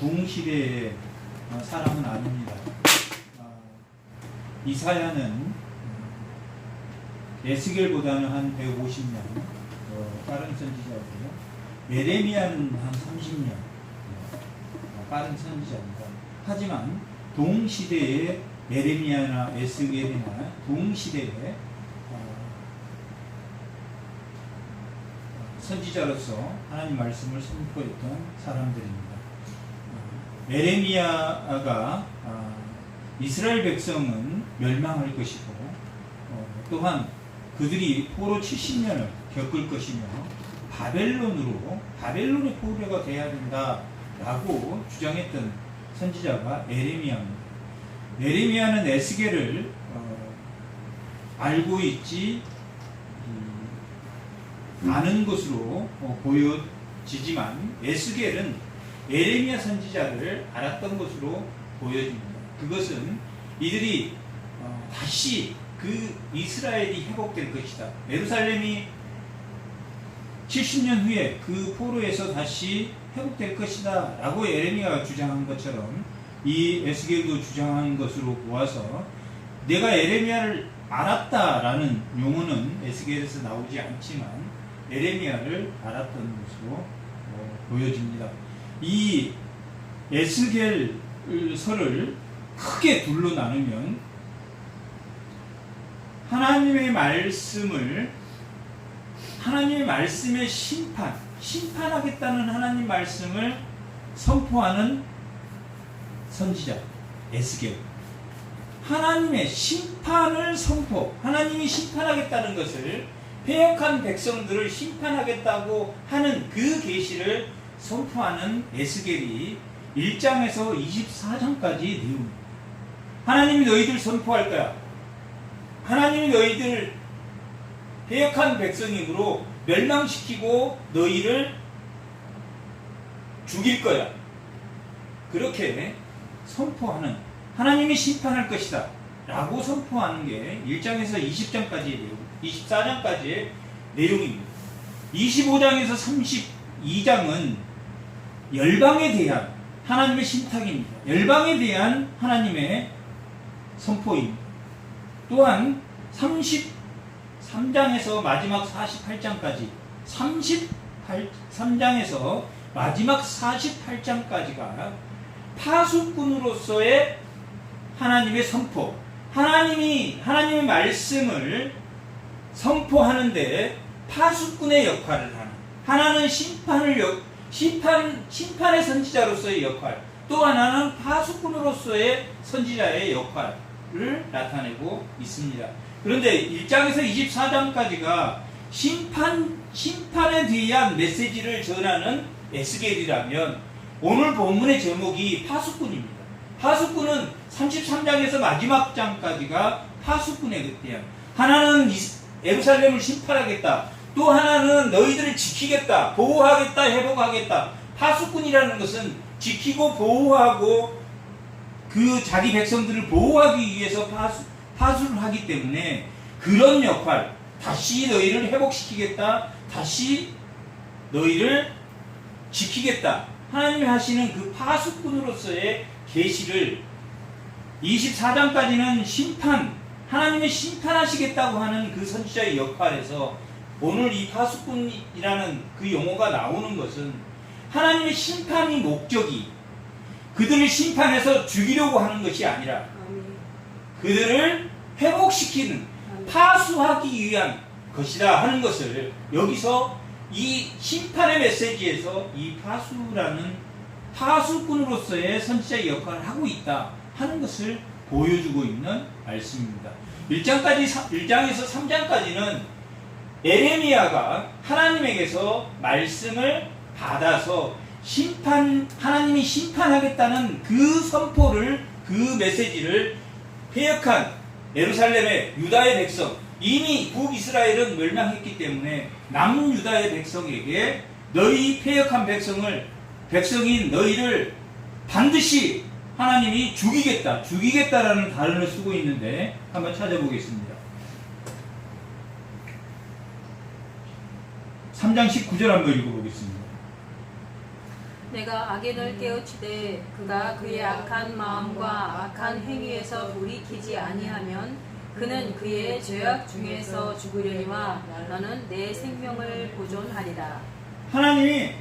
구흥시대의 사람은 아닙니다. 이사야는 에스겔보다는 한 150년 빠른 선지자고요. 예레미야는 한 30년 빠른 선지자입니다. 하지만 동시대의 예레미야나 에스겔이나 동시대의 선지자로서 하나님 말씀을 선포했던 사람들입니다. 예레미야가 이스라엘 백성은 멸망할 것이고 또한 그들이 포로 70년을 겪을 것이며 바벨론의 포로가 돼야 된다라고 주장했던 선지자가 예레미야입니다. 예레미야는 에스겔을 알고 있지 않은 것으로 보여지지만 에스겔은 예레미야 선지자를 알았던 것으로 보여집니다. 그것은 이들이 다시 그 이스라엘이 회복될 것이다. 예루살렘이 70년 후에 그 포로에서 다시 회복될 것이다 라고 예레미야가 주장한 것처럼 이 에스겔도 주장한 것으로 보아서 내가 예레미야를 알았다라는 용어는 에스겔에서 나오지 않지만 예레미야를 알았던 것으로 보여집니다. 이 에스겔서를 크게 둘로 나누면 하나님의 말씀의 심판하겠다는 하나님 말씀을 선포하는 선지자 에스겔, 하나님의 심판을 하나님이 심판하겠다는 것을, 패역한 백성들을 심판하겠다고 하는 그 계시를 선포하는 에스겔이 1장에서 24장까지 내용입니다. 하나님이 너희들 선포할 거야. 하나님이 너희들 패역한 백성이므로 멸망시키고 너희를 죽일 거야. 그렇게 선포하는, 하나님이 심판할 것이다 라고 선포하는 게 1장에서 20장까지의 내용, 24장까지의 내용입니다. 25장에서 32장은 열방에 대한 하나님의 신탁입니다. 열방에 대한 하나님의 선포입니다. 또한 33장에서 마지막 48장까지 33장에서 마지막 48장까지가 파수꾼으로서의 하나님의 선포, 하나님의 말씀을 선포하는데 파수꾼의 역할을 하는, 하나는 심판의 선지자로서의 역할, 또 하나는 파수꾼으로서의 선지자의 역할을 나타내고 있습니다. 그런데 1장에서 24장까지가 심판에 대한 메시지를 전하는 에스겔이라면 오늘 본문의 제목이 파수꾼입니다. 파수꾼은 33장에서 마지막 장까지가 파수꾼에 대한, 하나는 예루살렘을 심판하겠다, 또 하나는 너희들을 지키겠다, 보호하겠다, 회복하겠다. 파수꾼이라는 것은 지키고 보호하고 그 자기 백성들을 보호하기 위해서 파수를 하기 때문에 그런 역할, 다시 너희를 회복시키겠다, 다시 너희를 지키겠다, 하나님이 하시는 그 파수꾼으로서의 계시를 24장까지는 하나님이 심판하시겠다고 하는 그 선지자의 역할에서 오늘 이 파수꾼이라는 그 용어가 나오는 것은 하나님의 심판이 목적이 그들을 심판해서 죽이려고 하는 것이 아니라 그들을 회복시키는, 파수하기 위한 것이다 하는 것을 여기서 이 심판의 메시지에서 이 파수꾼으로서의 선지자의 역할을 하고 있다 하는 것을 보여주고 있는 말씀입니다. 1장에서 3장까지는 예레미야가 하나님에게서 말씀을 받아서 하나님이 심판하겠다는 그 선포를, 그 메시지를 패역한 예루살렘의 유다의 백성, 이미 북이스라엘은 멸망했기 때문에 남은 유다의 백성에게 너희 패역한 백성인 너희를 반드시 하나님이 죽이겠다라는 단어를 쓰고 있는데 한번 찾아보겠습니다. 3장 19절 한번 읽어보겠습니다. 내가 악인을 깨우치되 그가 그의 악한 마음과 악한 행위에서 돌이키지 아니하면 그는 그의 죄악 중에서 죽으려니와 너는 내 생명을 보존하리라. 하나님이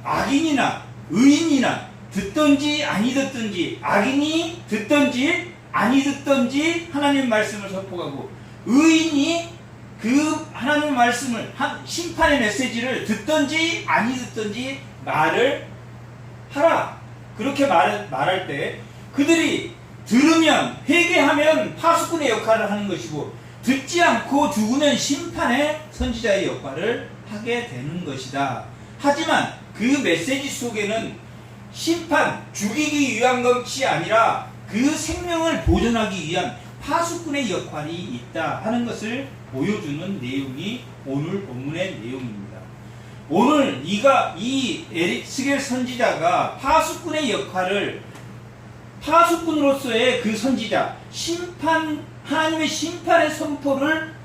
악인이나 의인이나 듣든지 아니 듣든지, 악인이 듣든지 아니 듣든지 하나님 말씀을 선포하고, 의인이 그 하나님 말씀을, 심판의 메시지를 듣든지 아니 듣든지 말을 하라. 그렇게 말할 때 그들이 들으면, 회개하면 파수꾼의 역할을 하는 것이고, 듣지 않고 죽으면 심판의 선지자의 역할을 하게 되는 것이다. 하지만 그 메시지 속에는 심판, 죽이기 위한 것이 아니라 그 생명을 보존하기 위한 파수꾼의 역할이 있다 하는 것을 보여주는 내용이 오늘 본문의 내용입니다. 오늘 이 에스겔 선지자가 파수꾼의 역할을, 파수꾼으로서의 그 선지자, 하나님의 심판의 선포를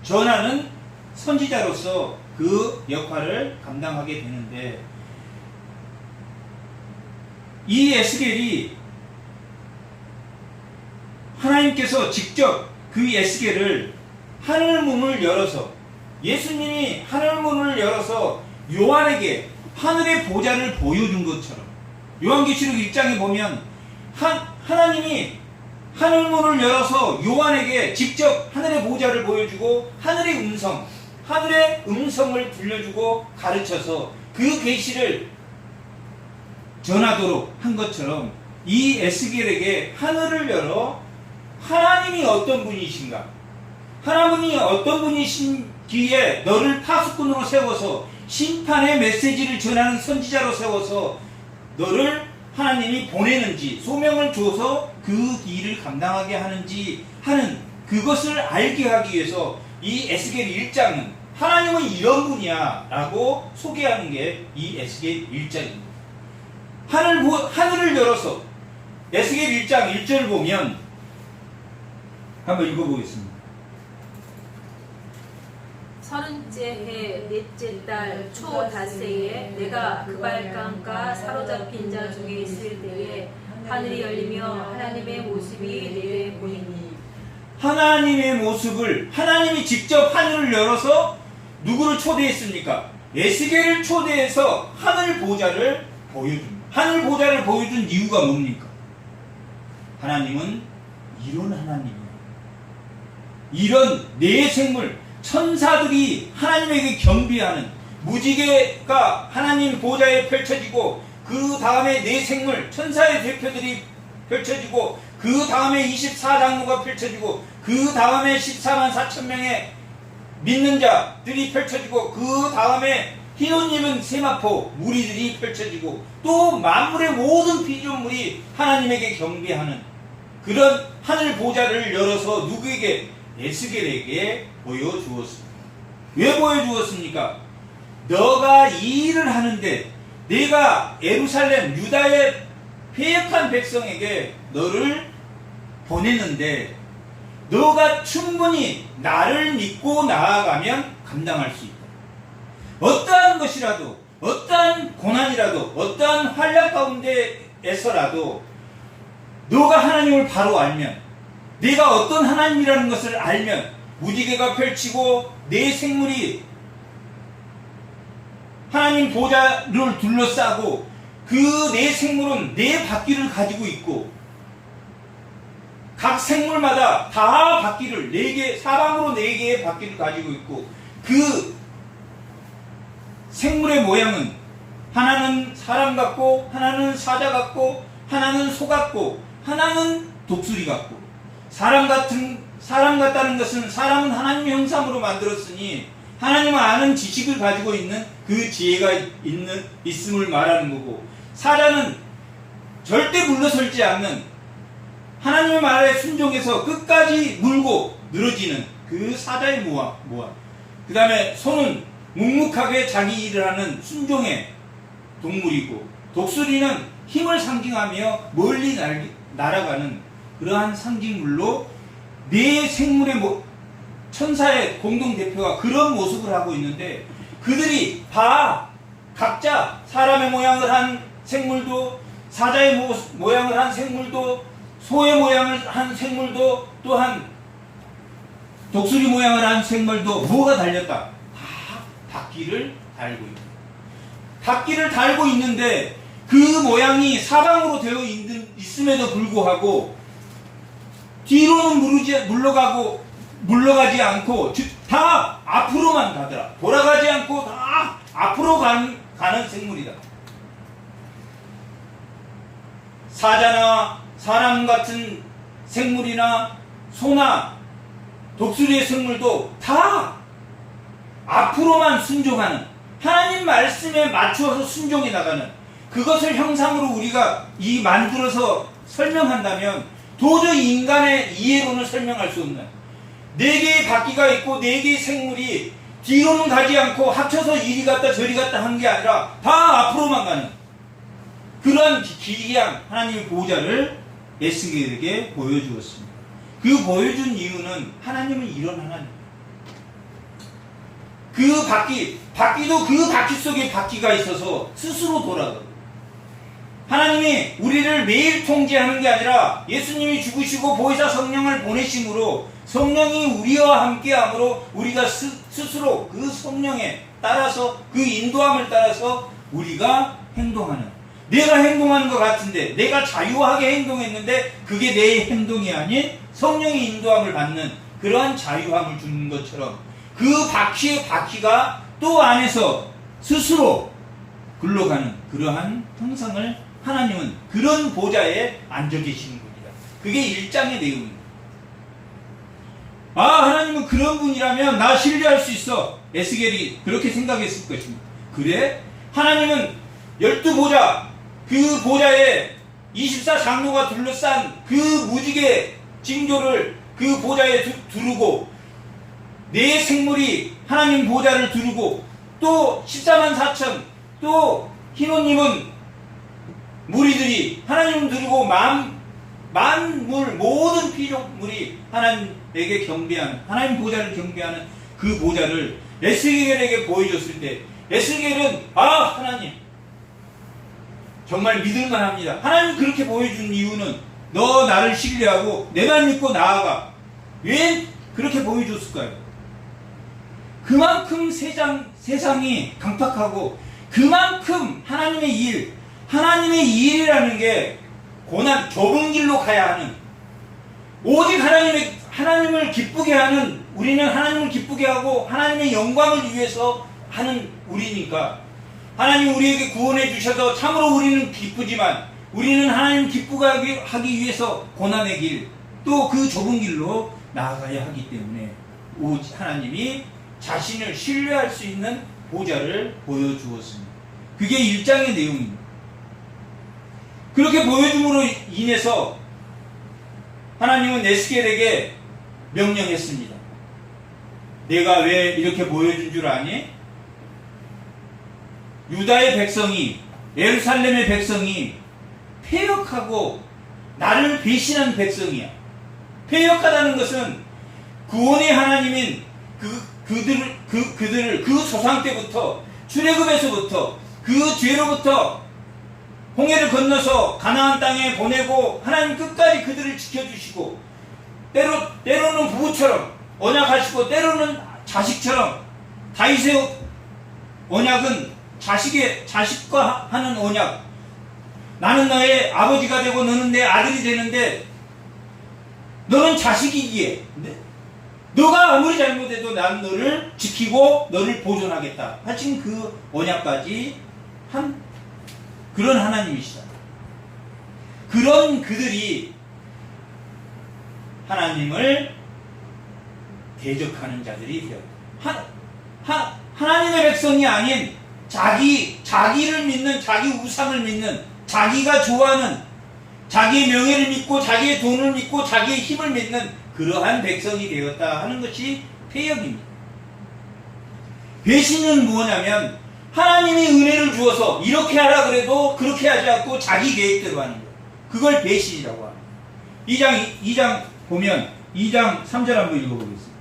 전하는 선지자로서 그 역할을 감당하게 되는데, 이 에스겔이 하나님께서 직접 그 에스겔을 하늘문을 열어서, 예수님이 하늘문을 열어서 요한에게 하늘의 보좌를 보여준 것처럼, 요한계시록 1장에 보면 하나님이 하늘문을 열어서 요한에게 직접 하늘의 보좌를 보여주고 하늘의 음성을 들려주고 가르쳐서 그 계시를 전하도록 한 것처럼, 이 에스겔에게 하늘을 열어 하나님이 어떤 분이신가, 하나님이 어떤 분이신기에 너를 파수꾼으로 세워서 심판의 메시지를 전하는 선지자로 세워서 너를 하나님이 보내는지, 소명을 줘서 그 일을 감당하게 하는지 하는 그것을 알게 하기 위해서 이 에스겔 1장은 하나님은 이런 분이야 라고 소개하는 게 이 에스겔 1장입니다. 하늘을 열어서 에스겔 1장 1절을 보면 한번 읽어보겠습니다. 30째 해 넷째 달 초 닷새에 내가 그발강가 사로잡힌 자 중에 있을 때에 하늘이 열리며 하나님의 모습이 내게 보이니, 하나님의 모습을, 하나님이 직접 하늘을 열어서 누구를 초대했습니까? 에스겔을 초대해서 하늘 보좌를 보여줍니다. 하늘 보좌를 보여준 이유가 뭡니까? 하나님은 이런 하나님이에요. 이런 내 생물, 천사들이 하나님에게 경배하는, 무지개가 하나님 보좌에 펼쳐지고, 그 다음에 내 생물, 천사의 대표들이 펼쳐지고, 그 다음에 24장로가 펼쳐지고, 그 다음에 14만 4천 명의 믿는 자들이 펼쳐지고, 그 다음에 흰옷 입은 세마포 무리들이 펼쳐지고, 또 만물의 모든 피조물이 하나님에게 경배하는 그런 하늘 보좌를 열어서 누구에게? 에스겔에게 보여주었습니다. 왜 보여주었습니까? 너가 이 일을 하는데 내가 예루살렘 유다의 패역한 백성에게 너를 보내는데 너가 충분히 나를 믿고 나아가면 감당할 수 있다. 어떠한 것이라도, 어떠한 고난이라도, 어떠한 환락 가운데에서라도 너가 하나님을 바로 알면, 내가 어떤 하나님이라는 것을 알면, 무지개가 펼치고 내 생물이 하나님 보좌를 둘러싸고 그 내 생물은 내 바퀴를 가지고 있고, 각 생물마다 다 바퀴를 4개, 사방으로 4개의 바퀴를 가지고 있고, 그 생물의 모양은 하나는 사람 같고, 하나는 사자 같고, 하나는 소 같고, 하나는 독수리 같고, 사람 같다는 것은 사람은 하나님의 형상으로 만들었으니 하나님을 아는 지식을 가지고 있는 그 지혜가 있음을 말하는 거고, 사자는 절대 물러설지 않는, 하나님의 말에 순종해서 끝까지 물고 늘어지는 그 사자의 모양. 그 다음에 소는 묵묵하게 자기 일을 하는 순종의 동물이고, 독수리는 힘을 상징하며 멀리 날아가는 그러한 상징물로 내 생물의 천사의 공동대표가 그런 모습을 하고 있는데, 그들이 다 각자 사람의 모양을 한 생물도, 사자의 모양을 한 생물도, 소의 모양을 한 생물도, 또한 독수리 모양을 한 생물도 뭐가 달렸다? 다 바퀴를 달고 있다. 바퀴를 달고 있는데 그 모양이 사방으로 되어 있음에도 불구하고 뒤로는 물러가지 않고 다 앞으로만 가더라. 돌아가지 않고 다 앞으로 가는 생물이다. 사자나 사람 같은 생물이나 소나 독수리의 생물도 다 앞으로만 순종하는, 하나님 말씀에 맞추어서 순종해 나가는, 그것을 형상으로 우리가 만들어서 설명한다면 도저히 인간의 이해로는 설명할 수 없는, 4개의 바퀴가 있고 4개의 생물이 뒤로는 가지 않고 합쳐서 이리 갔다 저리 갔다 한 게 아니라 다 앞으로만 가는 그러한 기이한 하나님의 보호자를 에스겔에게 보여주었습니다. 그 보여준 이유는 하나님은 이런 하나님, 그 바퀴도 그 바퀴 속에 바퀴가 있어서 스스로 돌아가고, 하나님이 우리를 매일 통제하는 게 아니라 예수님이 죽으시고 보혜사 성령을 보내심으로 성령이 우리와 함께함으로 우리가 스스로 그 성령에 따라서, 그 인도함을 따라서 우리가 행동하는, 내가 행동하는 것 같은데 내가 자유하게 행동했는데 그게 내 행동이 아닌 성령의 인도함을 받는 그러한 자유함을 주는 것처럼 그 바퀴가 또 안에서 스스로 굴러가는 그러한 형상을 하나님은 그런 보좌에 앉아 계시는 분이다. 그게 1장의 내용입니다. 하나님은 그런 분이라면 나 신뢰할 수 있어. 에스겔이 그렇게 생각했을 것입니다. 그래? 하나님은 12보좌, 그 보좌에 24장로가 둘러싼 그 무지개 징조를 그 보좌에 두르고, 네 생물이 하나님 보좌를 두르고, 또 14만 4천, 또 희노님은 무리들이 하나님을 두르고 만물 모든 피조물이 하나님에게 경배하는, 하나님 보좌를 경배하는 그 보좌를 에스겔에게 보여줬을 때 에스겔은 하나님 정말 믿을만합니다. 하나님 그렇게 보여준 이유는 너 나를 신뢰하고 내만 믿고 나아가. 왜 그렇게 보여줬을까요? 그만큼 세상이 강팍하고 그만큼 하나님의 일이라는 게 고난, 좁은 길로 가야 하는, 오직 하나님을 기쁘게 하는, 우리는 하나님을 기쁘게 하고 하나님의 영광을 위해서 하는 우리니까 하나님 우리에게 구원해 주셔서 참으로 우리는 기쁘지만 우리는 하나님 기쁘게 하기 위해서 고난의 길, 또 그 좁은 길로 나아가야 하기 때문에 오직 하나님이 자신을 신뢰할 수 있는 보좌를 보여주었습니다. 그게 1장의 내용입니다. 그렇게 보여줌으로 인해서 하나님은 에스겔에게 명령했습니다. 내가 왜 이렇게 보여준 줄 아니? 유다의 백성이, 예루살렘의 백성이 패역하고 나를 배신한 백성이야. 패역하다는 것은 구원의 하나님인 그들을 그 조상 때부터, 출애굽에서부터 그 죄로부터 홍해를 건너서 가나안 땅에 보내고 하나님 끝까지 그들을 지켜주시고, 때로는 부부처럼 언약하시고 때로는 자식처럼, 다윗의 언약은 자식과 하는 언약, 나는 너의 아버지가 되고 너는 내 아들이 되는데 너는 자식이기에 너가 아무리 잘못해도 난 너를 지키고 너를 보존하겠다 하신 그 언약까지 한 그런 하나님이시다. 그런 그들이 하나님을 대적하는 자들이 되었다. 하나님의 백성이 아닌 자기를 믿는, 자기 우상을 믿는, 자기가 좋아하는, 자기의 명예를 믿고 자기의 돈을 믿고 자기의 힘을 믿는 그러한 백성이 되었다 하는 것이 패역입니다. 배신은 뭐냐면 하나님이 은혜를 주어서 이렇게 하라 그래도 그렇게 하지 않고 자기 계획대로 하는 거예요. 그걸 배신이라고 합니다. 2장 보면 2장 3절 한번 읽어보겠습니다.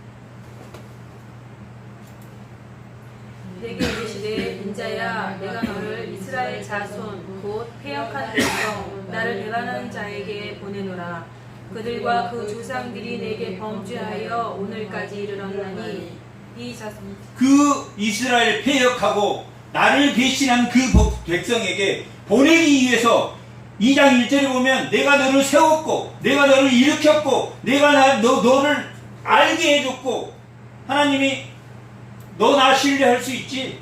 내게 이르시되 이르되 인자야 내가 너를 이스라엘 자손 곧 패역한 백성 나를 배반하는 자에게 보내노라. 그들과 그 조상들이 내게 범죄하여 오늘까지 이르렀나니 이 자손 그 이스라엘 패역하고 나를 배신한 그 백성에게 보내기 위해서 2장 1절에 보면 내가 너를 세웠고 내가 너를 일으켰고 내가 너를 알게 해줬고 하나님이 너 나 신뢰할 수 있지?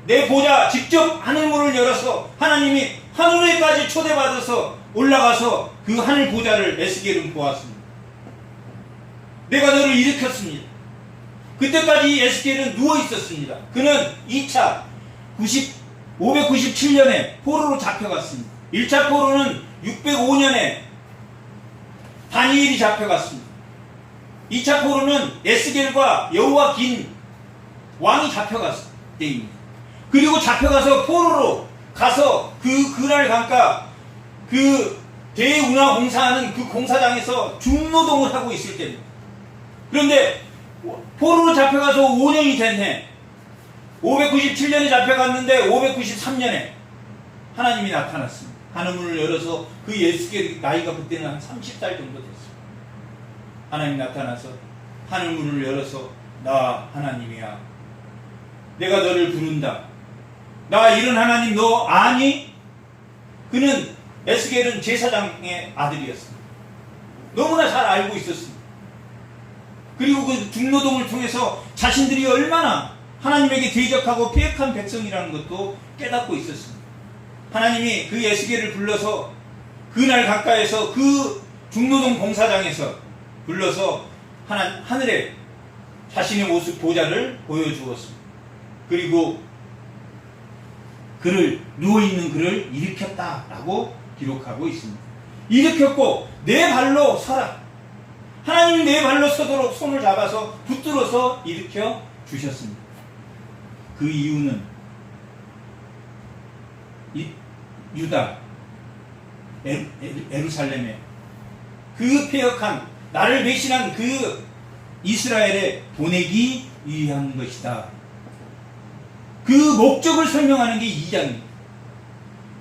내 보좌 직접 하늘문을 열어서 하나님이 하늘에까지 초대받아서 올라가서 그 하늘 보좌를 에스겔은 보았습니다. 내가 너를 일으켰습니다. 그때까지 에스겔은 누워 있었습니다. 그는 2차 597년에 포로로 잡혀갔습니다. 1차 포로는 605년에 다니엘이 잡혀갔습니다. 2차 포로는 에스겔과 여호와긴 왕이 잡혀갔을 때입니다. 그리고 잡혀가서 포로로 가서 그날 강가 그 대운하 공사하는 그 공사장에서 중노동을 하고 있을 때입니다. 그런데 포로로 잡혀가서 5년이 됐네. 597년에 잡혀갔는데 593년에 하나님이 나타났습니다. 하늘문을 열어서 그 에스겔 나이가 그때는 한 30살 정도 됐어요. 하나님이 나타나서 하늘문을 열어서 나 하나님이야. 내가 너를 부른다. 나 이런 하나님 너 아니? 그는 에스겔은 제사장의 아들이었습니다. 너무나 잘 알고 있었습니다. 그리고 그 중노동을 통해서 자신들이 얼마나 하나님에게 대적하고 패역한 백성이라는 것도 깨닫고 있었습니다. 하나님이 그 에스겔을 불러서 그날 가까이에서 그 중노동 공사장에서 불러서 하늘에 자신의 모습 보좌를 보여주었습니다. 그리고 누워있는 그를 일으켰다라고 기록하고 있습니다. 일으켰고 내 발로 서라. 하나님이 내 발로 서도록 손을 잡아서 붙들어서 일으켜 주셨습니다. 그 이유는 유다 예루살렘에 그 패역한 나를 배신한 그 이스라엘에 보내기 위한 것이다. 그 목적을 설명하는 게 2장입니다.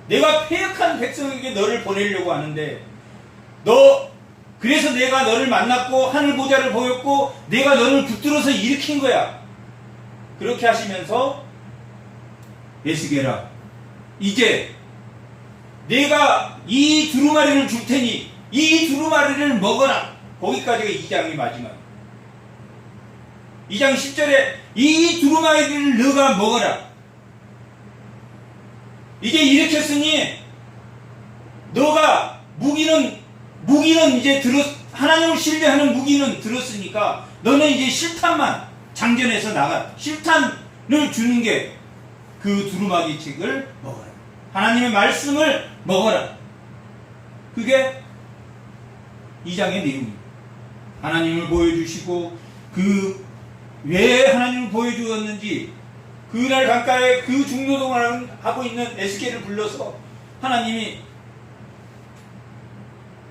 내가 패역한 백성에게 너를 보내려고 하는데 그래서 내가 너를 만났고 하늘 보좌를 보였고 내가 너를 붙들어서 일으킨 거야. 그렇게 하시면서 에스겔아 이제 내가 이 두루마리를 줄 테니 이 두루마리를 먹어라. 거기까지가 2장이 마지막. 2장 10절에 이 두루마리를 너가 먹어라. 이제 일으켰으니 너가 무기는 이제 하나님을 신뢰하는 무기는 들었으니까 너는 이제 실탄만 장전해서 나가. 실탄을 주는 게 그 두루마리 책을 먹어라. 하나님의 말씀을 먹어라. 그게 2장의 내용입니다. 하나님을 보여주시고 왜 하나님을 보여주었는지 그날 강가에 그 중노동을 하고 있는 에스겔을 불러서 하나님이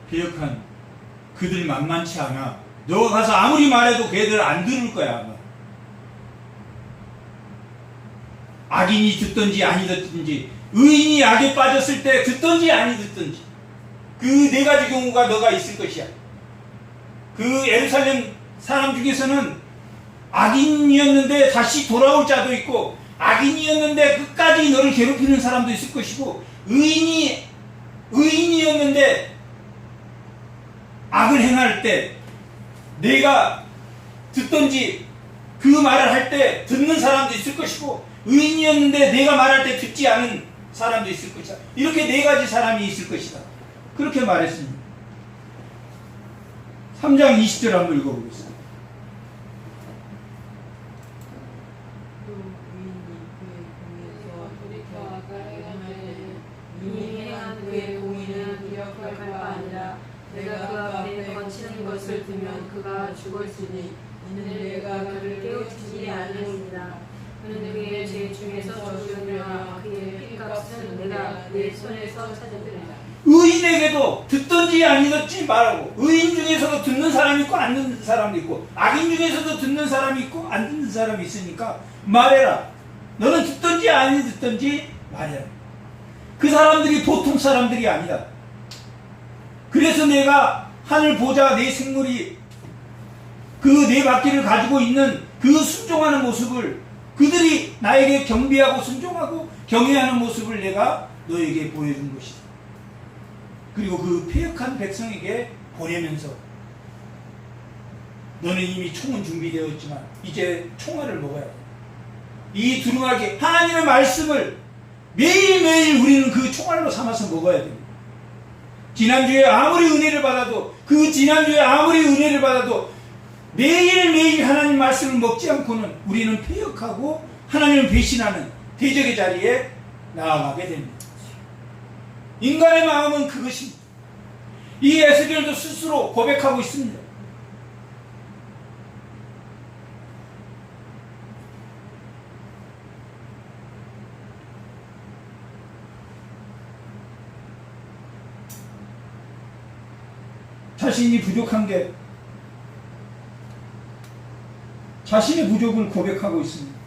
배역한 그들 만만치 않아. 너가 가서 아무리 말해도 걔들 안 들을 거야 아마. 악인이 듣든지 아니 듣든지 의인이 악에 빠졌을 때 듣든지 아니 듣든지 그 네 가지 경우가 너가 있을 것이야. 그 예루살렘 사람 중에서는 악인이었는데 다시 돌아올 자도 있고 악인이었는데 끝까지 너를 괴롭히는 사람도 있을 것이고 의인이었는데 악을 행할 때 내가 듣든지 그 말을 할 때 듣는 사람도 있을 것이고 의인이었는데 내가 말할 때 듣지 않은 사람도 있을 것이다. 이렇게 네 가지 사람이 있을 것이다. 그렇게 말했습니다. 3장 20절 한번 읽어보겠습니다. 내가 그 앞에 거치는 것을 들면 그가 죽었으니 이는 내가 그를 깨우치지 않았습니다. 그는 그의 죄 중에서 죽으려나 그의 핏값은 내가 내 손에서 찾아들이라. 의인에게도 듣든지 아니 듣지 말라고. 의인 중에서도 듣는 사람이 있고 안 듣는 사람도 있고 악인 중에서도 듣는 사람이 있고 안 듣는 사람이 있으니까 말해라. 너는 듣든지 아니 듣든지 말해라. 그 사람들이 보통 사람들이 아니다. 그래서 내가 하늘 보좌 내 생물이 그 네 바퀴를 가지고 있는 그 순종하는 모습을, 그들이 나에게 경배하고 순종하고 경외하는 모습을 내가 너에게 보여준 것이다. 그리고 그 패역한 백성에게 보내면서 너는 이미 총은 준비되어 있지만 이제 총알을 먹어야 돼. 이 두루마기 하나님의 말씀을 매일매일 우리는 그 총알로 삼아서 먹어야 됩니다. 지난주에 아무리 은혜를 받아도, 그 지난주에 아무리 은혜를 받아도 매일매일 하나님 말씀을 먹지 않고는 우리는 패역하고 하나님을 배신하는 대적의 자리에 나아가게 됩니다. 인간의 마음은 그것입니다. 이 에스겔도 스스로 고백하고 있습니다. 자신이 부족한 게, 자신의 부족을 고백하고 있습니다.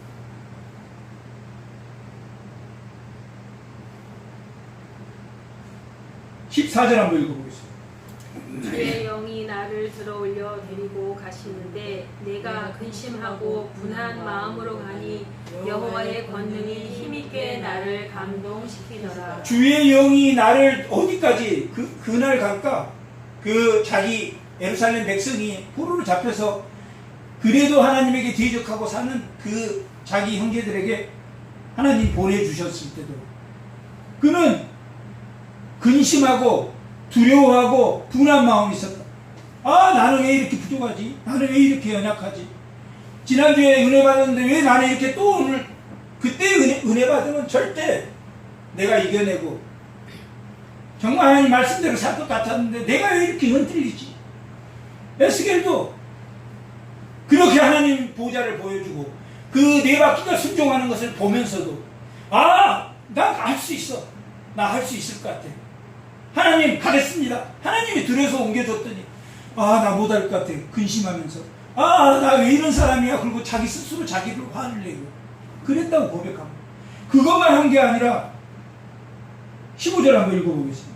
14절 한번 읽어보겠습니다. 주의 영이 나를 들어올려 데리고 가시는데 내가 근심하고 분한 마음으로 가니 여호와의 권능이 힘있게 나를 감동시키더라. 주의 영이 나를 어디까지 그날 갈까? 그 자기 예루살렘 백성이 포로로 잡혀서 그래도 하나님에게 대적하고 사는 그 자기 형제들에게 하나님 보내주셨을 때도 그는 근심하고 두려워하고 분한 마음이 있었다. 아, 나는 왜 이렇게 부족하지? 나는 왜 이렇게 연약하지? 지난주에 은혜 받았는데 왜 나는 이렇게 또 오늘, 그때 은혜 받으면 절대 내가 이겨내고 정말 하나님 말씀대로 살 것 같았는데 내가 왜 이렇게 흔들리지? 에스겔도 그렇게 하나님 보좌를 보여주고 그 네 바퀴가 순종하는 것을 보면서도 아, 나 할 수 있어. 나 할 수 있을 것 같아. 하나님 가겠습니다. 하나님이 들여서 옮겨줬더니 아, 나 못할 것 같아. 근심하면서 아, 나 왜 이런 사람이야. 그리고 자기 스스로 자기를 화를 내고 그랬다고 고백하고, 그것만 한 게 아니라 15절 한번 읽어보겠습니다.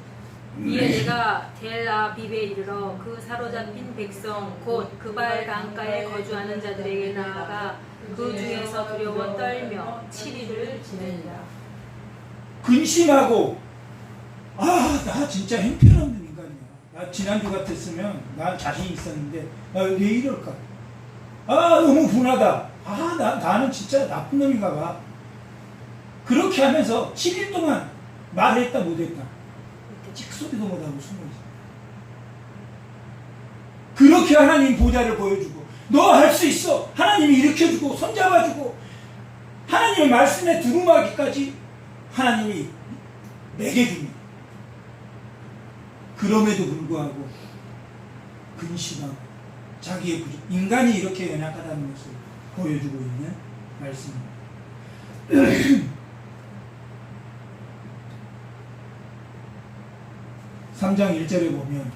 이에 내가 델아빕에 이르러 그 사로잡힌 백성 곧 그발 강가에 거주하는 자들에게 나아가 그 중에서 두려워 떨며 7일을 지낸다. 근심하고 아, 나 진짜 형편없는 인간이야. 나 지난주 같았으면 난 자신 있었는데 왜 이럴까? 아, 너무 분하다. 아, 나는 진짜 나쁜 놈인가 봐. 그렇게 하면서 7일 동안 말했다 못했다. 찍소리도 못하고 숨어있어. 그렇게 하나님 보좌를 보여주고 너 할 수 있어. 하나님이 일으켜주고 손잡아주고 하나님의 말씀에 두루마기까지 하나님이 매겨줍니다. 그럼에도 불구하고 근심하고 자기의 부족, 인간이 이렇게 연약하다는 것을 보여주고 있는 말씀입니다. 3장 1절에 보면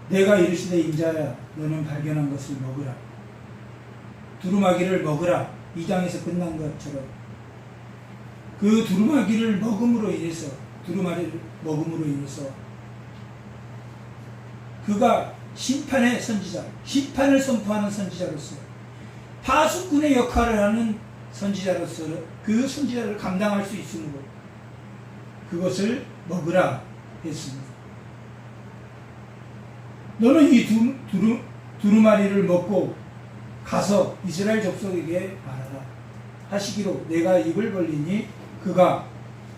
내가 이르시되 인자야 너는 발견한 것을 먹으라. 두루마기를 먹으라. 2장에서 끝난 것처럼 그 두루마기를 먹음으로 인해서, 두루마리를 먹음으로 인해서 그가 심판의 선지자, 심판을 선포하는 선지자로서 파수꾼의 역할을 하는 선지자로서 그 선지자를 감당할 수 있으므로 그것을 먹으라 했습니다. 너는 이 두루마리를 먹고 가서 이스라엘 족속에게 말하라 하시기로 내가 입을 벌리니 그가,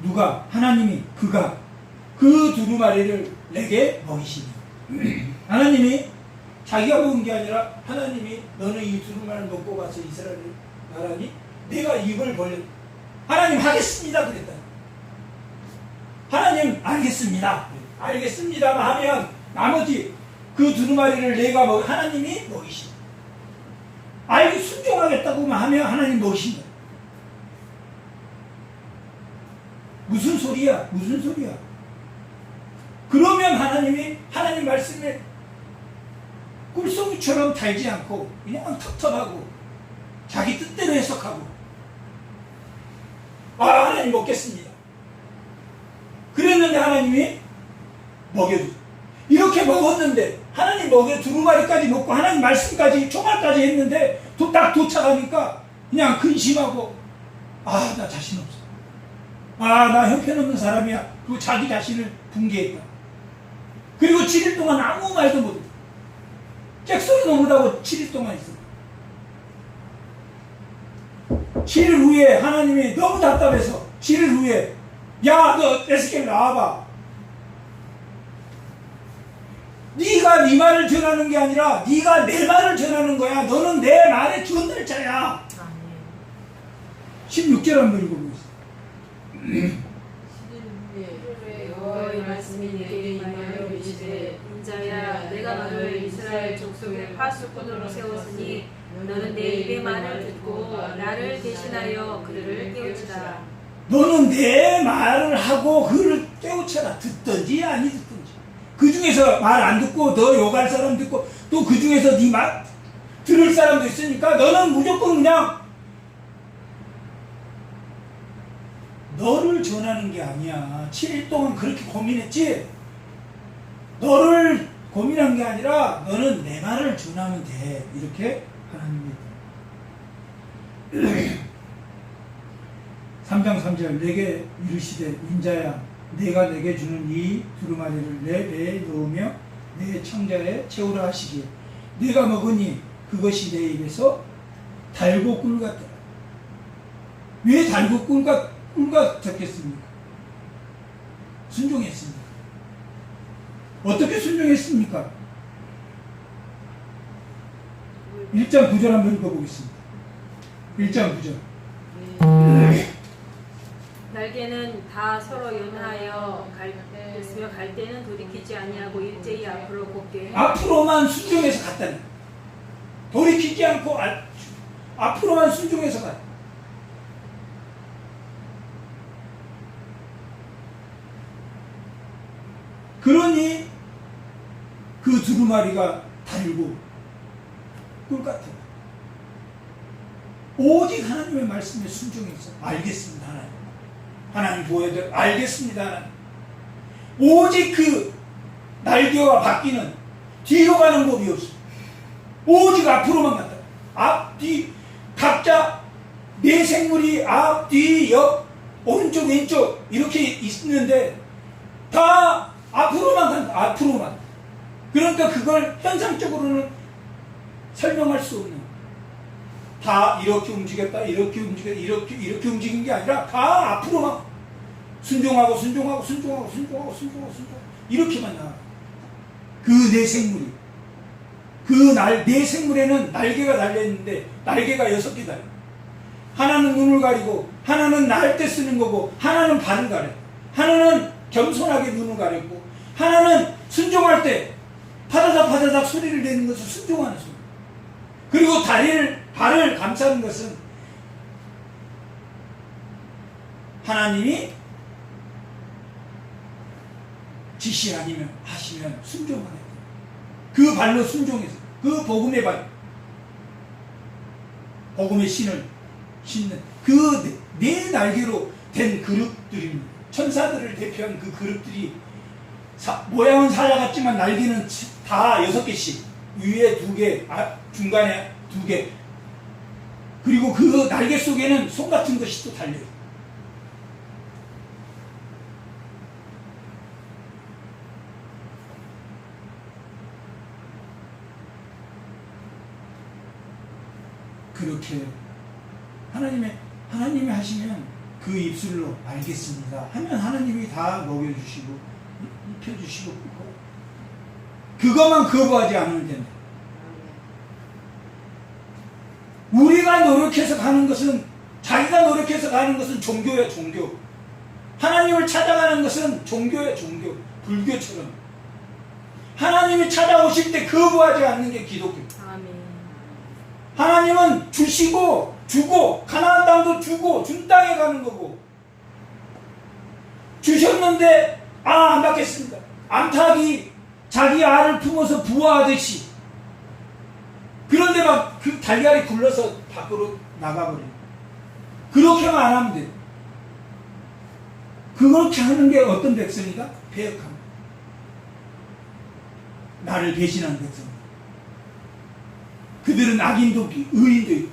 누가? 하나님이, 그가 그 두루마리를 내게 먹이시니 하나님이 자기가 먹은 게 아니라 하나님이 너는 이 두루마리를 먹고 가서 이스라엘을 말하니 내가 입을 벌려 하나님 하겠습니다 그랬다. 하나님 알겠습니다. 알겠습니다만 하면 나머지 그 두루마리를 내가 하나님이 먹이신다. 알고 순종하겠다고만 하면 하나님 먹이신다. 무슨 소리야? 무슨 소리야? 그러면 하나님이 하나님 말씀에 꿀송이처럼 달지 않고 그냥 텁텁하고 자기 뜻대로 해석하고 하나님 먹겠습니다. 그랬는데 하나님이 먹여주죠. 이렇게 먹었는데 하나님 두루마리까지 먹고 하나님 말씀까지 총알까지 했는데 딱 도착하니까 그냥 근심하고 나 자신 없어. 나 형편없는 사람이야. 그리고 자기 자신을 붕괴했다. 그리고 7일 동안 아무 말도 못해. 잭소리도 못하고 7일 동안 있어. 7일 후에 하나님이 너무 답답해서 7일 후에 야, 너 에스겔 나와봐. 네가 네 말을 전하는 게 아니라 네가 내 말을 전하는 거야. 너는 내 말의 전달자야. 16절 한번 읽어보겠습니다. 여호와의 말씀이 내게 임하여 이르시되 인자야 내가 너를 이스라엘 족속의 파수꾼으로 세웠으니 너는 내 입의 말을 듣고 나를 대신하여 그들을 깨우치라. 너는 내 말을 하고 그를 깨우쳐라. 듣든지 아니 듣든지. 그 중에서 말 안 듣고 너 욕할 사람 듣고 또 그 중에서 네 말 들을 사람도 있으니까 너는 무조건 그냥 너를 전하는 게 아니야. 7일 동안 그렇게 고민했지. 너를 고민한 게 아니라 너는 내 말을 전하면 돼. 이렇게 하나님이 3장 3절 내게 이르시되 인자야 내가 내게 주는 이 두루마리를 내 배에 넣으며 내 청자에 채우라 하시기에 내가 먹으니 그것이 내 입에서 달고 꿀 같더라. 왜 달고 꿀 같았겠습니까? 순종했습니다. 어떻게 순종했습니까? 1장 9절 한번 읽어보겠습니다. 1장 9절 날개는 다 서로 연하여 갈했으며 갈 때는 돌이키지 아니하고 일제히 앞으로 곱게 앞으로만 순종해서 갔다니. 돌이키지 않고 앞으로만 순종해서 갔다. 그러니 그 두루마리가 달고 꿀 같아. 오직 하나님의 말씀에 순종해서 알겠습니다 하나님. 하나님 보여줘 알겠습니다 하나님. 오직 그 날개가 바뀌는 뒤로 가는 법이 없어. 오직 앞으로만 간다. 앞, 뒤, 각자 내 생물이 앞, 뒤, 옆, 오른쪽, 왼쪽 이렇게 있는데 다 앞으로만 간다. 앞으로만. 그러니까 그걸 현상적으로는 설명할 수 없는. 다 이렇게 움직였다, 이렇게 움직였다, 이렇게 움직인 게 아니라 다 앞으로만 순종하고 이렇게만 나와. 그 내 생물이. 내 생물에는 날개가 달려있는데 날개가 6개 달려. 하나는 눈을 가리고 하나는 날 때 쓰는 거고 하나는 발을 가려. 하나는 겸손하게 눈을 가렸고 하나는 순종할 때 파다닥 소리를 내는 것을 순종하는 소리. 그리고 발을 감싸는 것은 하나님이 지시 아니면 하시면 순종하는 거예요. 그 발로 순종해서 그 복음의 발, 복음의 신을 신는 그 네 날개로 된 그룹들입니다. 천사들을 대표한 그 그룹들이 모양은 사자 같지만 날개는 다 6개씩, 위에 2개, 중간에 2개, 그리고 그 날개 속에는 송 같은 것이 또 달려요. 그렇게 하나님이 하시면 그 입술로 알겠습니다 하면 하나님이 다 먹여주시고 입혀주시고 그것만 거부하지 않으면 된다. 우리가 노력해서 가는 것은, 자기가 노력해서 가는 것은 종교야, 종교. 하나님을 찾아가는 것은 종교야, 종교. 불교처럼 하나님이 찾아오실 때 거부하지 않는 게 기독교. 아멘. 하나님은 주시고 주고 가나안 땅도 주고 준 땅에 가는 거고, 주셨는데 안 받겠습니다. 암탉이 자기 알을 품어서 부화하듯이, 그런데 막 그 달걀이 굴러서 밖으로 나가버려요. 그렇게만 안 하면 돼요. 그렇게 하는 게 어떤 백성이다? 패역함. 나를 배신한 백성. 그들은 악인도 의인도 있고,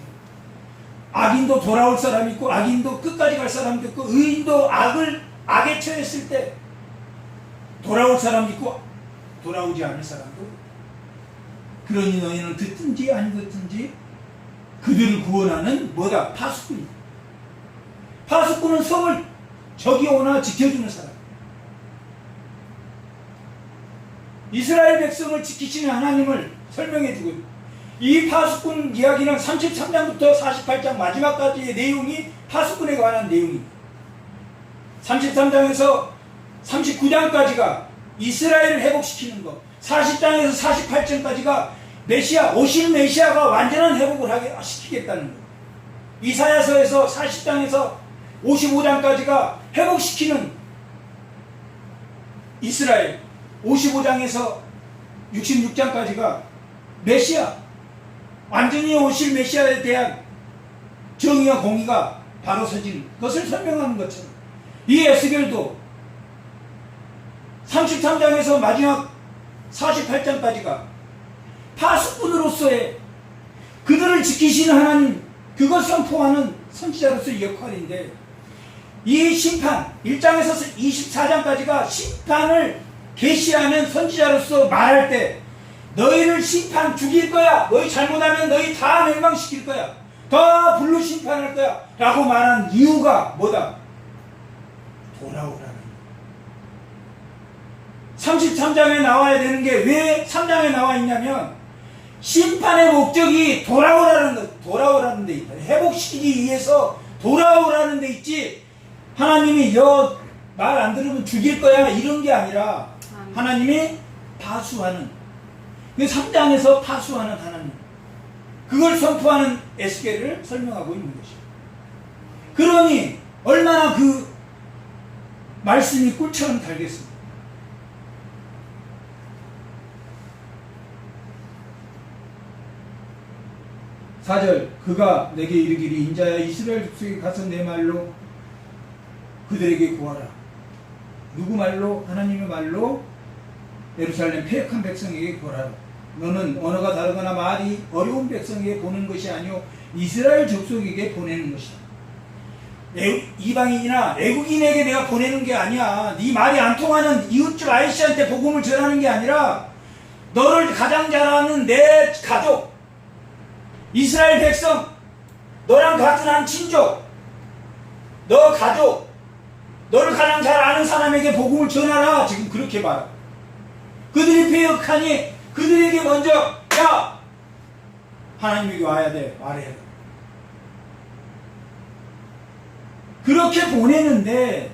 악인도 돌아올 사람이 있고, 악인도 끝까지 갈 사람도 있고, 의인도 악에 처했을 때 돌아올 사람도 있고, 돌아오지 않을 사람도 있고. 그러니 너희는 듣든지 안 듣든지 그들을 구원하는 뭐다? 파수꾼이다. 파수꾼은 성을 적이 오나 지켜주는 사람. 이스라엘 백성을 지키시는 하나님을 설명해 주고 있고, 이 파수꾼 이야기는 33장부터 48장 마지막까지의 내용이 파수꾼에 관한 내용입니다. 33장에서 39장까지가 이스라엘을 회복시키는 것, 40장에서 48장까지가 메시아, 오실 메시아가 완전한 회복을 시키겠다는 것, 이사야서에서 40장에서 55장까지가 회복시키는 이스라엘, 55장에서 66장까지가 메시아, 완전히 오실 메시아에 대한 정의와 공의가 바로 서진 것을 설명하는 것처럼, 이 에스겔도 33장에서 마지막 48장까지가 파수꾼으로서의 그들을 지키시는 하나님, 그걸 선포하는 선지자로서의 역할인데, 이 심판 1장에서 24장까지가 심판을 계시하는 선지자로서 말할 때, 너희를 심판 죽일 거야, 너희 잘못하면 너희 다 멸망시킬 거야, 다 불로 심판할 거야 라고 말한 이유가 뭐다? 돌아오라는. 33장에 나와야 되는 게 왜 3장에 나와 있냐면, 심판의 목적이 돌아오라는 데 있다. 회복시키기 위해서 돌아오라는 데 있지, 하나님이 말 안 들으면 죽일 거야 이런 게 아니라, 하나님이 파수하는, 3장에서 파수하는 하나님, 그걸 선포하는 에스겔을 설명하고 있는 것이죠. 그러니 얼마나 그 말씀이 꿀처럼 달겠습니까? 4절, 그가 내게 이르기를, 인자야 이스라엘 족속에 가서 내 말로 그들에게 구하라. 누구 말로? 하나님의 말로 예루살렘 패역한 백성에게 구하라. 너는 언어가 다르거나 말이 어려운 백성에게 보낸 것이 아니오 이스라엘 족속에게 보내는 것이다. 이방인이나 외국인에게 내가 보내는 게 아니야. 네 말이 안 통하는 이웃집 아이씨한테 복음을 전하는 게 아니라, 너를 가장 잘 아는 내 가족, 이스라엘 백성, 너랑 같은 한 친족, 너 가족, 너를 가장 잘 아는 사람에게 복음을 전하라. 지금 그렇게 말하. 그들이 패역하니 그들에게 먼저, 야, 하나님에게 와야 돼, 말해야 돼. 그렇게 보내는데,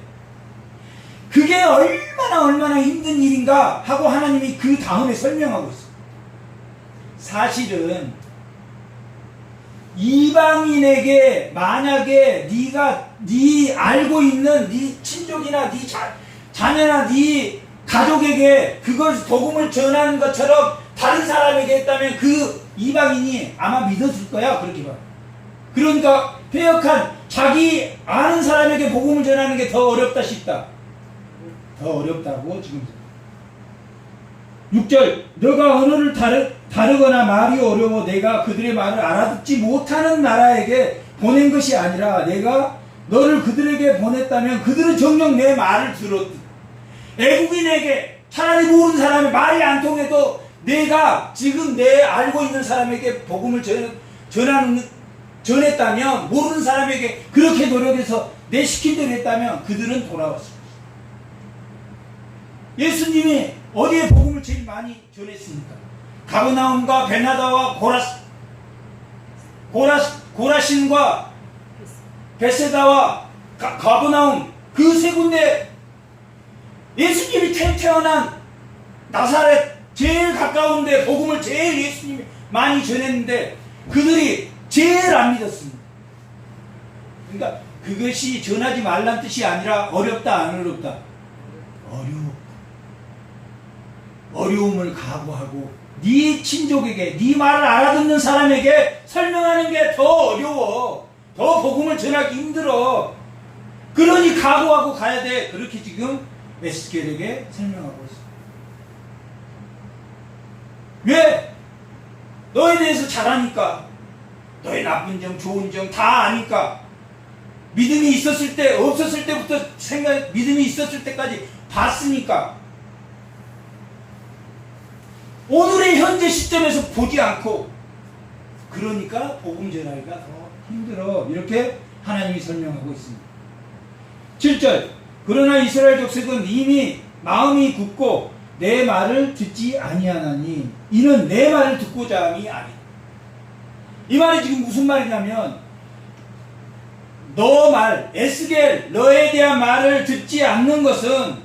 그게 얼마나 힘든 일인가 하고 하나님이 그 다음에 설명하고 있어요. 사실은 이방인에게 만약에 네 알고 있는 네 친족이나 네 자녀나 네 가족에게 그걸 복음을 전하는 것처럼 다른 사람에게 했다면 그 이방인이 아마 믿어줄 거야. 그렇게 봐. 그러니까 패역한 자기 아는 사람에게 복음을 전하는 게 더 어렵다 싶다. 더 어렵다고 지금. 6절, 너가 언어를 다르거나 말이 어려워 내가 그들의 말을 알아듣지 못하는 나라에게 보낸 것이 아니라, 내가 너를 그들에게 보냈다면 그들은 정녕 내 말을 들었다. 외국인에게, 차라리 모르는 사람이 말이 안 통해도 내가 지금 내 알고 있는 사람에게 복음을 전했다면, 모르는 사람에게 그렇게 노력해서 내 시킨 대로 했다면 그들은 돌아왔습니다. 예수님이 어디에 복음을 제일 많이 전했습니까? 가버나움과 베나다와 고라신과 베세다와 가버나움, 그 세 군데, 예수님이 태어난 나사렛 제일 가까운데 복음을 제일 예수님이 많이 전했는데 그들이 제일 안 믿었습니다. 그러니까 그것이 전하지 말란 뜻이 아니라 어렵다 안 어렵다? 어려움을 각오하고 네 친족에게, 네 말을 알아듣는 사람에게 설명하는 게 더 어려워. 더 복음을 전하기 힘들어. 그러니 각오하고 가야 돼. 그렇게 지금 에스겔에게 설명하고 있어. 왜? 너에 대해서 잘 아니까. 너의 나쁜 점, 좋은 점 다 아니까. 믿음이 있었을 때, 없었을 때부터 믿음이 있었을 때까지 봤으니까. 오늘의 현재 시점에서 보지 않고, 그러니까 복음 전하기가 더 힘들어. 이렇게 하나님이 설명하고 있습니다. 7절. 그러나 이스라엘 족속은 이미 마음이 굳고 내 말을 듣지 아니하나니 이는 내 말을 듣고자 함이 아니다. 이 말이 지금 무슨 말이냐면, 너 말, 에스겔, 너에 대한 말을 듣지 않는 것은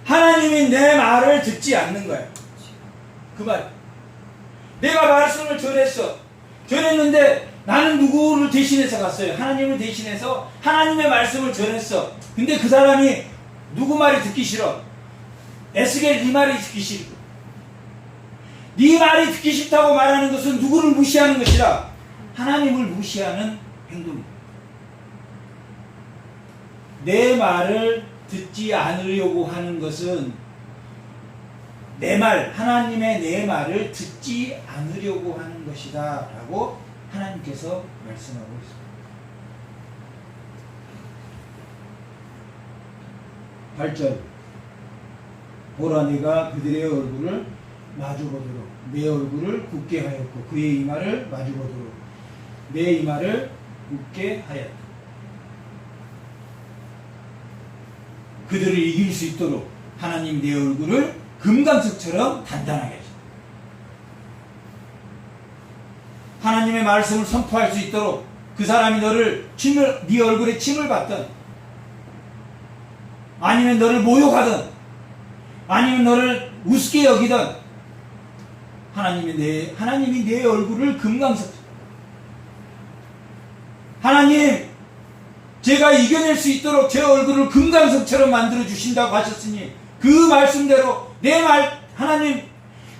하나님이 내 말을 듣지 않는 거야. 그 말. 내가 말씀을 전했는데 나는 누구를 대신해서 갔어요? 하나님을 대신해서 하나님의 말씀을 전했어. 근데 그 사람이 누구 말이 듣기 싫어? 에스겔 네 말이 듣기 싫고. 네 말이 듣기 싫다고 말하는 것은 누구를 무시하는 것이라 하나님을 무시하는 행동이다. 내 말을 듣지 않으려고 하는 것은 내 말, 하나님의 내 말을 듣지 않으려고 하는 것이다 라고 하나님께서 말씀하고 있습니다. 8절. 보라, 내가 그들의 얼굴을 마주보도록 내 얼굴을 굳게 하였고 그의 이마를 마주보도록 내 이마를 굳게 하였다. 그들을 이길 수 있도록 하나님 내 얼굴을 금강석처럼 단단하게 하셨다. 하나님의 말씀을 선포할 수 있도록 그 사람이 네 얼굴에 침을 받든 아니면 너를 모욕하든 아니면 너를 우습게 여기든 하나님이 내 얼굴을 금강석, 하나님 제가 이겨낼 수 있도록 제 얼굴을 금강석처럼 만들어 주신다고 하셨으니 그 말씀대로 내 말, 하나님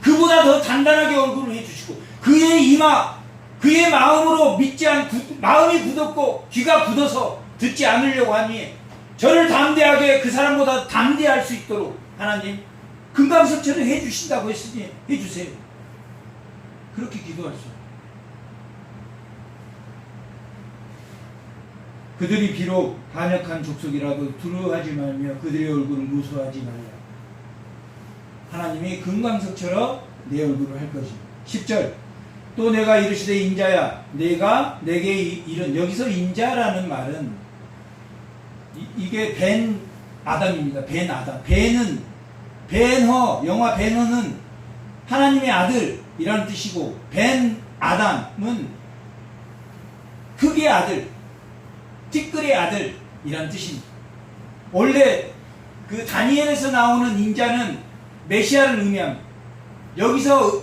그보다 더 단단하게 얼굴을 해주시고 그의 이마, 그의 마음으로 마음이 굳었고 귀가 굳어서 듣지 않으려고 하니 저를 담대하게 그 사람보다 담대할 수 있도록 하나님 금강석처럼 해주신다고 했으니 해주세요. 그렇게 기도할 수. 그들이 비록 반역한 족속이라도 두려워하지 말며 그들의 얼굴을 무서워하지 말라. 하나님이 금강석처럼 내 얼굴을 할 것입니다. 10절. 또 내가 이르시되 인자야 내가 내게 이른, 여기서 인자라는 말은 이게 벤 아담입니다. 벤 아담. 영화 벤허는 하나님의 아들이라는 뜻이고 벤 아담은 흑의 아들, 티끌의 아들이라는 뜻입니다. 원래 그 다니엘에서 나오는 인자는 메시아를 의미합니다. 여기서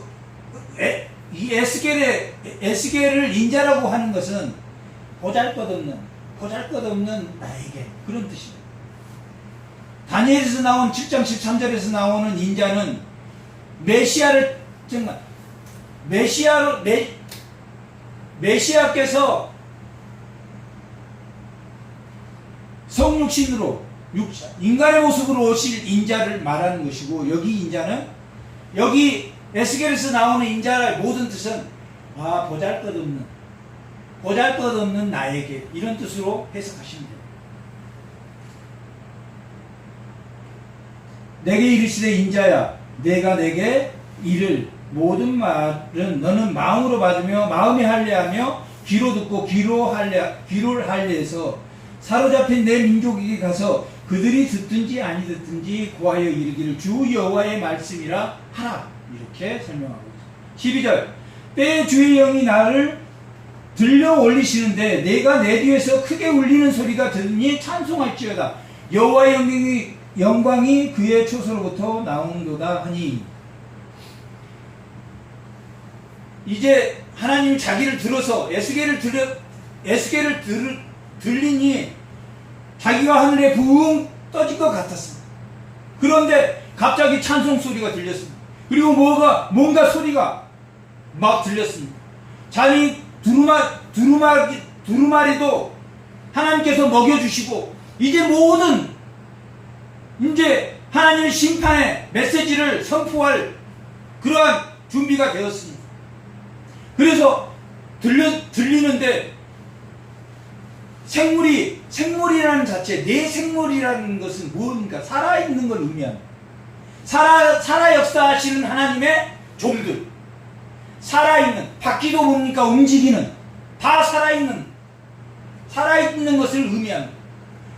이 에스겔을 인자라고 하는 것은 보잘것없는 나에게, 그런 뜻입니다. 다니엘에서 나온 7장 13절에서 나오는 인자는 메시아를 정말 메시아께서 성육신으로 인간의 모습으로 오실 인자를 말하는 것이고, 여기 인자는, 여기 에스겔에서 나오는 인자의 모든 뜻은 보잘것없는 나에게, 이런 뜻으로 해석하시면 됩니다. 내게 이르시되 인자야 내가 내게 이를 모든 말은 너는 마음으로 받으며 마음에 할례하며 귀로 듣고 귀를 할례해서 사로잡힌 내 민족에게 가서 그들이 듣든지 아니 듣든지 고하여 이르기를 주 여호와의 말씀이라 하라. 이렇게 설명하고 있습니다. 12절. 때에 주의 영이 나를 들려 올리시는데 내가 내 뒤에서 크게 울리는 소리가 들으니 찬송할지어다. 여호와의 영광이 그의 초소로부터 나오는도다 하니, 이제 하나님이 자기를 들어서 에스겔을 들리니 자기가 하늘에 붕 떠질 것 같았습니다. 그런데 갑자기 찬송 소리가 들렸습니다. 그리고 뭔가 소리가 막 들렸습니다. 자기 두루마리도 하나님께서 먹여주시고 이제 모든 이제 하나님의 심판의 메시지를 선포할 그러한 준비가 되었습니다. 그래서 들리는데 생물이라는 자체, 내 생물이라는 것은 무엇입니까? 살아있는 걸 의미합니다. 살아 역사하시는 하나님의 종들, 살아있는, 바퀴도 뭡니까? 움직이는, 다 살아있는 것을 의미합니다.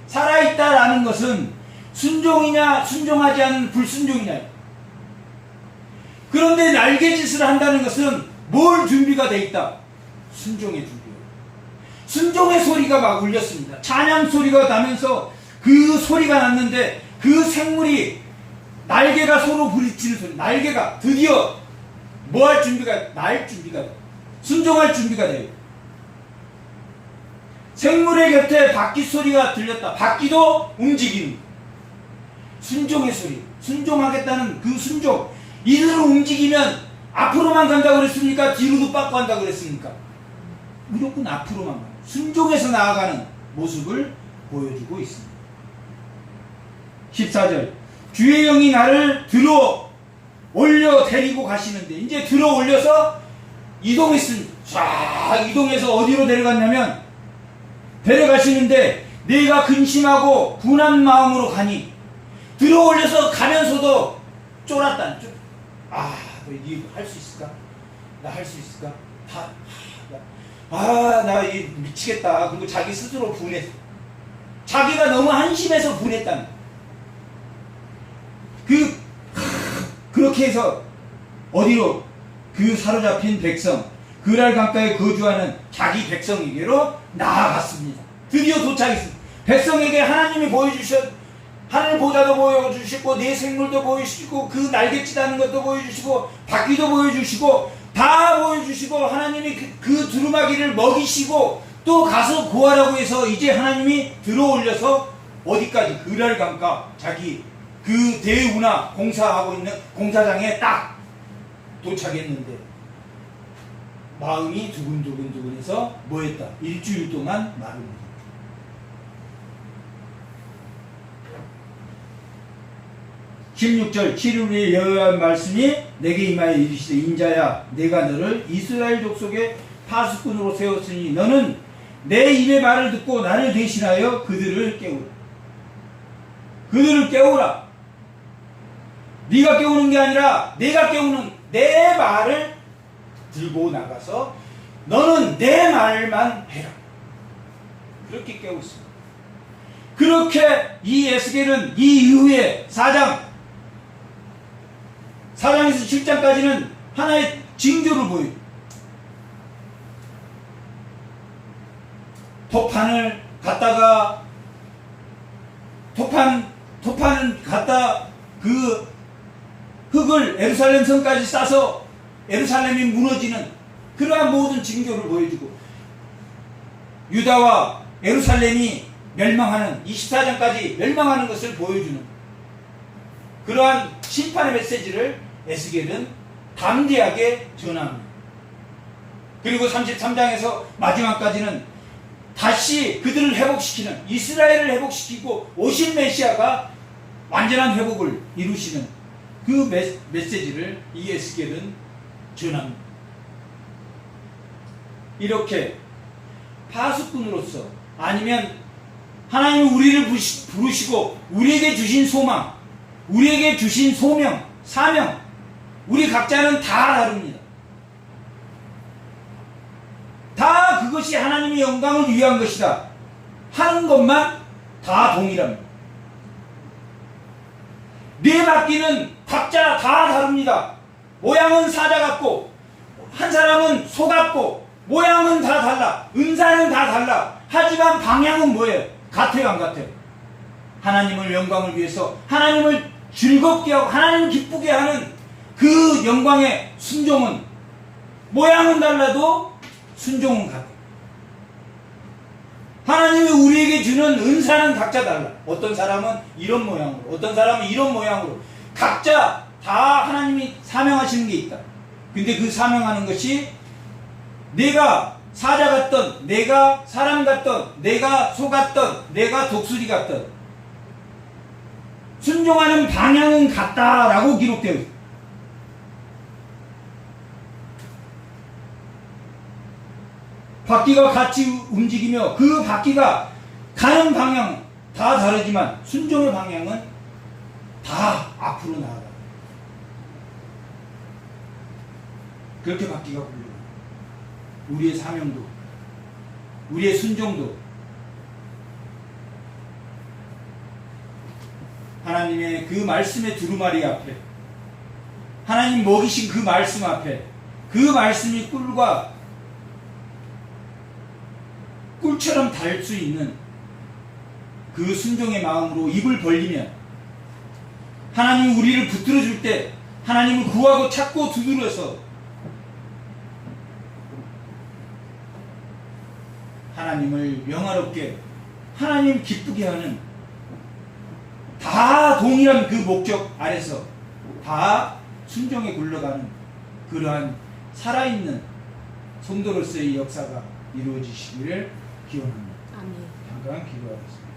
살아있다라는 것은 순종이냐 순종하지 않은 불순종이냐. 그런데 날개짓을 한다는 것은 뭘 준비가 돼 있다? 순종의 준비. 순종의 소리가 막 울렸습니다. 찬양 소리가 나면서 그 소리가 났는데 그 생물이 날개가 서로 부딪히는 소리, 날개가 드디어 뭐 할 준비가, 날 준비가 돼요. 순종할 준비가 돼요. 생물의 곁에 바퀴 소리가 들렸다. 바퀴도 움직이는 순종의 소리, 순종하겠다는 그 순종. 이들을 움직이면 앞으로만 간다고 그랬습니까? 뒤로도 빠꾸 한다고 그랬습니까? 무조건 앞으로만 가요. 순종해서 나아가는 모습을 보여주고 있습니다. 14절, 주의 영이 나를 들어 올려 데리고 가시는데, 이제 들어 올려서 이동했습니다. 쫙 이동해서 어디로 데려갔냐면, 데려가시는데 내가 근심하고 분한 마음으로 가니, 들어 올려서 가면서도 쫄았다. 너 이거 할 수 있을까? 나 할 수 있을까? 나 미치겠다. 그리고 자기 스스로 분했어. 자기가 너무 한심해서 분했다는. 그렇게 해서 어디로? 그 사로잡힌 백성, 그랄 강가에 거주하는 자기 백성에게로 나아갔습니다. 드디어 도착했습니다. 백성에게 하나님이 하늘 보좌도 보여주시고, 내 생물도 보여주시고, 그 날갯짓하는 것도 보여주시고, 바퀴도 보여주시고, 다 보여주시고, 하나님이 그 두루마기를 먹이시고, 또 가서 구하라고 해서 이제 하나님이 들어올려서 어디까지? 그랄 강가, 자기 그 대운하 공사하고 있는 공사장에 딱 도착했는데, 마음이 두근두근해서 뭐 했다? 일주일 동안 말을 못했다. 16절, 7일의 여호와의 말씀이 내게 임하여 이르시되, 인자야, 내가 너를 이스라엘 족속의 파수꾼으로 세웠으니 너는 내 입의 말을 듣고 나를 대신하여 그들을 깨우라. 그들을 깨우라. 네가 깨우는 게 아니라 내가 깨우는 내 말을 들고 나가서 너는 내 말만 해라. 그렇게 깨웠습니다. 그렇게 이 에스겔은 이 이후에 4장에서 7장까지는 하나의 징조를 보여요. 토판을 갖다가 토판은 갖다 그 흙을 예루살렘 성까지 싸서 예루살렘이 무너지는 그러한 모든 징조를 보여주고, 유다와 예루살렘이 멸망하는 24장까지 멸망하는 것을 보여주는 그러한 심판의 메시지를 에스겔은 담대하게 전합니다. 그리고 33장에서 마지막까지는 다시 그들을 회복시키는, 이스라엘을 회복시키고 오신 메시아가 완전한 회복을 이루시는 그 메시지를 이 에스겔은 전합니다. 이렇게 파수꾼으로서, 아니면 하나님이 우리를 부르시고 우리에게 주신 소망, 우리에게 주신 소명, 사명, 우리 각자는 다 다릅니다. 다 그것이 하나님의 영광을 위한 것이다 하는 것만 다 동일합니다. 네 바퀴는 각자 다 다릅니다. 모양은 사자 같고, 한 사람은 소 같고, 모양은 다 달라, 은사는 다 달라. 하지만 방향은 뭐예요? 같아요, 안 같아요? 하나님을 영광을 위해서, 하나님을 즐겁게 하고 하나님을 기쁘게 하는 그 영광의 순종은, 모양은 달라도 순종은 같아요. 하나님이 우리에게 주는 은사는 각자 달라. 어떤 사람은 이런 모양으로, 어떤 사람은 이런 모양으로, 각자 다 하나님이 사명하시는 게 있다. 근데 그 사명하는 것이 내가 사자 같던, 내가 사람 같던, 내가 소 같던, 내가 독수리 같던 순종하는 방향은 같다라고 기록되어 있습니다. 바퀴가 같이 움직이며 그 바퀴가 가는 방향 다 다르지만 순종의 방향은 다 앞으로 나아가. 그렇게 바퀴가 굴러. 우리의 사명도, 우리의 순종도 하나님의 그 말씀의 두루마리 앞에, 하나님 먹이신 그 말씀 앞에, 그 말씀이 꿀처럼 달 수 있는 그 순종의 마음으로 입을 벌리면 하나님 우리를 붙들어 줄 때 하나님을 구하고 찾고 두드려서 하나님을 영화롭게 하나님 기쁘게 하는 다 동일한 그 목적 아래서 다 순종에 굴러가는 그러한 살아있는 성도로서의 역사가 이루어지시기를 기원합니다. 아멘. 잠깐 기도하겠습니다.